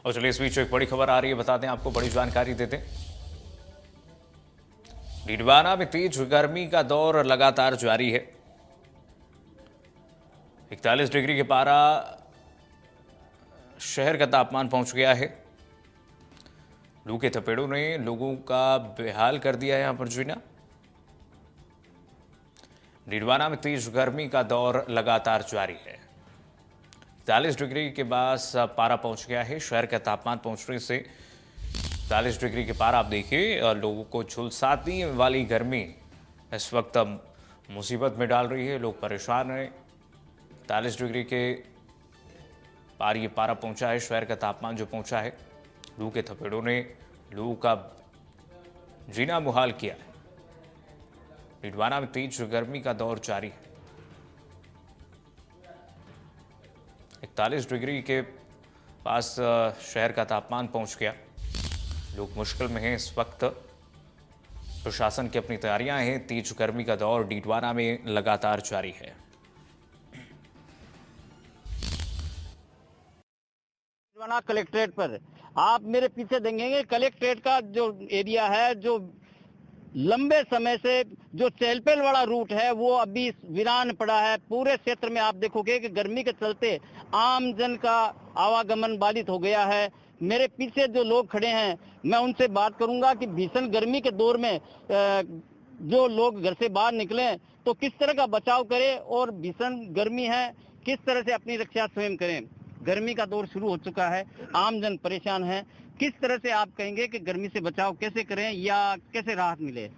और चलिए इस बीच एक बड़ी खबर आ रही है, बता दें आपको, बड़ी जानकारी देते हैं। डीडवाना में तेज गर्मी का दौर लगातार जारी है। 41 डिग्री के पारा शहर का तापमान पहुंच गया है। लू के थपेड़ों ने लोगों का बेहाल कर दिया है। यहां पर जीना डीडवाना में तेज गर्मी का दौर लगातार जारी है। 40 डिग्री के पास पारा पहुंच गया है। शहर का तापमान पहुंचने से 40 डिग्री के पारा आप देखिए, लोगों को झुलसाने वाली गर्मी इस वक्त मुसीबत में डाल रही है। लोग परेशान हैं। 40 डिग्री के पार ये पारा पहुंचा है। शहर का तापमान जो पहुंचा है, लू के थपेड़ों ने लोगों का जीना मुहाल किया है। डीडवाना में तेज गर्मी का दौर जारी है। 41 डिग्री के पास शहर का तापमान पहुंच गया। लोग मुश्किल में हैं इस वक्त। प्रशासन की अपनी तैयारियां हैं। तेज गर्मी का दौर डीडवाना में लगातार जारी है। डीडवाना कलेक्ट्रेट पर आप मेरे पीछे देखेंगे, कलेक्ट्रेट का जो एरिया है, जो लंबे समय से जो चहल पहल वाला रूट है, वो अभी वीरान पड़ा है। पूरे क्षेत्र में आप देखोगे कि गर्मी के चलते आम जन का आवागमन बाधित हो गया है। मेरे पीछे जो लोग खड़े हैं, मैं उनसे बात करूंगा कि भीषण गर्मी के दौर में जो लोग घर से बाहर निकलें तो किस तरह का बचाव करें और भीषण गर्मी है किस तरह से अपनी रक्षा स्वयं करें। गर्मी का दौर शुरू हो चुका है, आम जन परेशान है। किस तरह से आप कहेंगे कि गर्मी से बचाव कैसे करें या कैसे राहत मिले?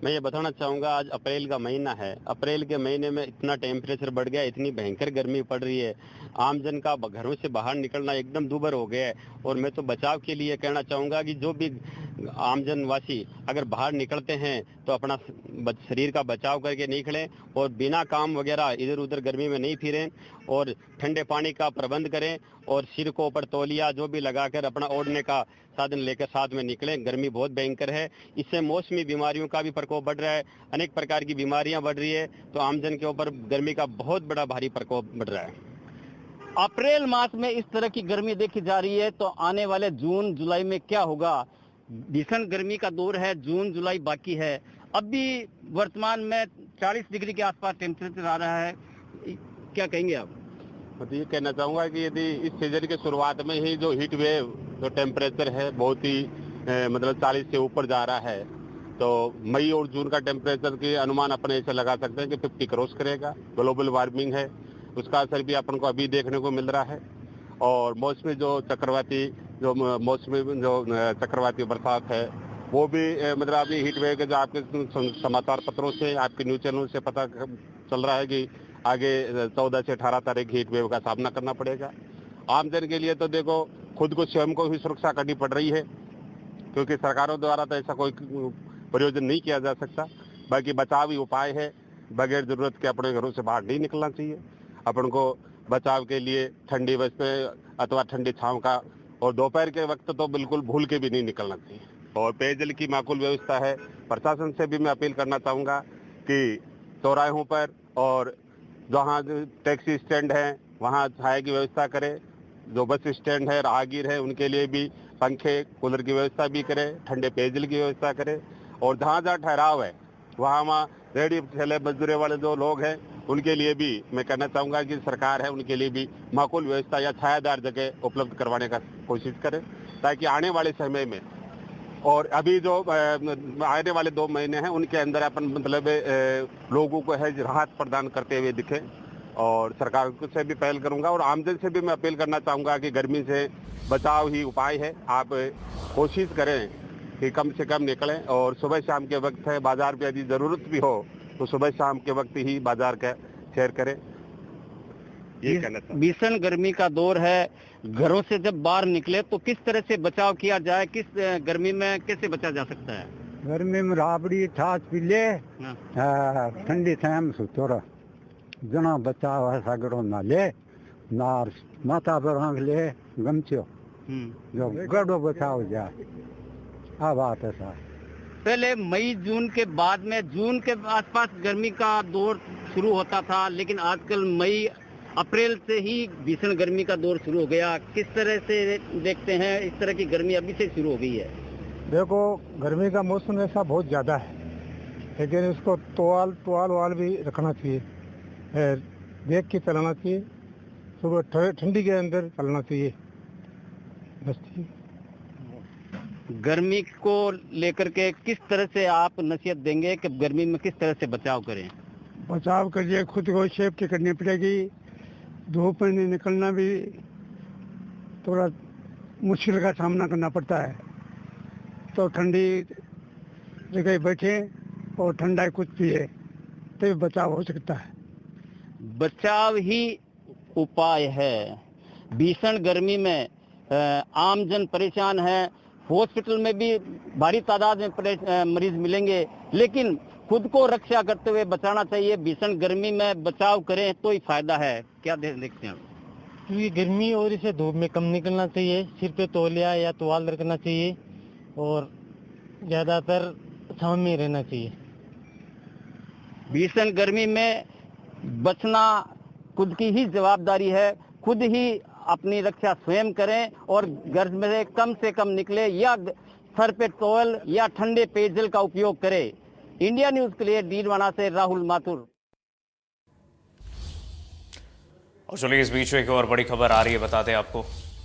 मैं ये बताना चाहूँगा, आज अप्रैल का महीना है। अप्रैल के महीने में इतना टेम्परेचर बढ़ गया, इतनी भयंकर गर्मी पड़ रही है, आम जन का घरों से बाहर निकलना एकदम दूभर हो गया है। और मैं तो बचाव के लिए कहना चाहूँगा कि जो भी आमजन वासी अगर बाहर निकलते हैं तो अपना शरीर का बचाव करके निकलें और बिना काम वगैरह इधर उधर गर्मी में नहीं फिरें और ठंडे पानी का प्रबंध करें और सिर को ऊपर तौलिया जो भी लगाकर अपना ओढ़ने का साधन लेकर साथ में निकलें। गर्मी बहुत भयंकर है, इससे मौसमी बीमारियों का भी प्रकोप बढ़ रहा है, अनेक प्रकार की बीमारियां बढ़ रही है, तो आमजन के ऊपर गर्मी का बहुत बड़ा भारी प्रकोप बढ़ रहा है। अप्रैल मास में इस तरह की गर्मी देखी जा रही है, तो आने वाले जून जुलाई में क्या होगा? भीषण गर्मी का दौर है, जून जुलाई बाकी है। अभी वर्तमान में 40 डिग्री के आसपास टेम्परेचर आ रहा है, क्या कहेंगे आप? तो ये कहना चाहूँगा कि यदि इस सीजन के शुरुआत में ही जो हीट वेव जो टेम्परेचर है बहुत ही मतलब 40 से ऊपर जा रहा है, तो मई और जून का टेम्परेचर की अनुमान अपने ऐसे लगा सकते हैं कि 50 क्रॉस करेगा। ग्लोबल वार्मिंग है, उसका असर भी अपन को अभी देखने को मिल रहा है। और मौसमी जो चक्रवाती बरसात है वो भी मतलब अभी हीट वेव के जो आपके समाचार पत्रों से, आपके न्यूज चैनल से पता चल रहा है कि आगे 14 से 18 तारीख हीट वेव का सामना करना पड़ेगा। आमजन के लिए तो देखो खुद को स्वयं को भी सुरक्षा करनी पड़ रही है, क्योंकि सरकारों द्वारा तो ऐसा कोई प्रयोजन नहीं किया जा सकता। बाकी बचाव ही उपाय है, बगैर जरूरत के अपने घरों से बाहर नहीं निकलना चाहिए। अपन को बचाव के लिए ठंडी वस्त्र अथवा ठंडी छांव का, और दोपहर के वक्त तो बिल्कुल भूल के भी नहीं निकलना चाहिए। और पेयजल की माकूल व्यवस्था है। प्रशासन से भी मैं अपील करना चाहूँगा कि चौराहों पर और जहाँ टैक्सी स्टैंड है वहाँ छाया की व्यवस्था करें। जो बस स्टैंड है, राहगीर है, उनके लिए भी पंखे कूलर की व्यवस्था भी करें, ठंडे पेयजल की व्यवस्था करें। और जहाँ जहाँ ठहराव है वहाँ रेहड़ी ठेले मजदूरी वाले जो लोग हैं उनके लिए भी मैं कहना चाहूँगा कि सरकार है उनके लिए भी माकूल व्यवस्था या छायादार जगह उपलब्ध करवाने का कोशिश करें, ताकि आने वाले समय में और अभी जो आने वाले 2 महीने हैं उनके अंदर अपन मतलब लोगों को है राहत प्रदान करते हुए दिखे। और सरकार से भी पहल करूंगा और आमजन से भी मैं अपील करना चाहूँगा कि गर्मी से बचाव ही उपाय है। आप कोशिश करें कि कम से कम निकलें और सुबह शाम के वक्त है बाजार पे यदि ज़रूरत भी हो तो सुबह शाम के वक्त ही बाजार का सैर करें। ये कहना चाहूँगा। भीषण गर्मी का दौर है, घरों से जब बाहर निकले तो किस तरह से बचाव किया जाए? किस गर्मी में कैसे बचा जा सकता है? गर्मी में राबड़ी छाछ पी ले, ठंडी छाया सुतो रह, जना बचाव है सगड़ो ना ले, नार माथा पर आंख ले गमछो, जो गड़ो बचाव जाए। आ बात है सर। पहले मई जून के बाद में जून के आसपास गर्मी का दौर शुरू होता था, लेकिन आजकल मई अप्रैल से ही भीषण गर्मी का दौर शुरू हो गया, किस तरह से देखते हैं? इस तरह की गर्मी अभी से शुरू हो गई है। देखो, गर्मी का मौसम ऐसा बहुत ज़्यादा है, लेकिन इसको तोआल भी रखना चाहिए, देख के चलाना चाहिए, सुबह ठंडी के अंदर चलना चाहिए, बस ठीक। गर्मी को लेकर के किस तरह से आप नसीहत देंगे कि गर्मी में किस तरह से बचाव करें? बचाव करिए, खुद को सेफ्टी करनी पड़ेगी। धूप में निकलना भी थोड़ा मुश्किल का सामना करना पड़ता है, तो ठंडी जगह बैठे और ठंडा कुछ पिए तो बचाव हो सकता है। बचाव ही उपाय है। भीषण गर्मी में आम जन परेशान है, हॉस्पिटल में भी भारी तादाद में मरीज मिलेंगे, लेकिन खुद को रक्षा करते हुए बचाना चाहिए। भीषण गर्मी में बचाव करें तो ही फायदा है। क्या देखते हैं? क्योंकि गर्मी और इसे धूप में कम निकलना चाहिए, सिर पे तौलिया या तुवाल रखना चाहिए और ज़्यादातर छांव में रहना चाहिए। भीषण गर्मी में बचना खुद की ही जवाबदारी है। खुद ही अपनी रक्षा स्वयं करें और घर में से कम निकले या सर पे टॉवल या ठंडे पेयजल का उपयोग करें। इंडिया न्यूज के लिए डीडवाना से राहुल माथुर। और चलिए इस बीच एक और बड़ी खबर आ रही है, बताते हैं आपको।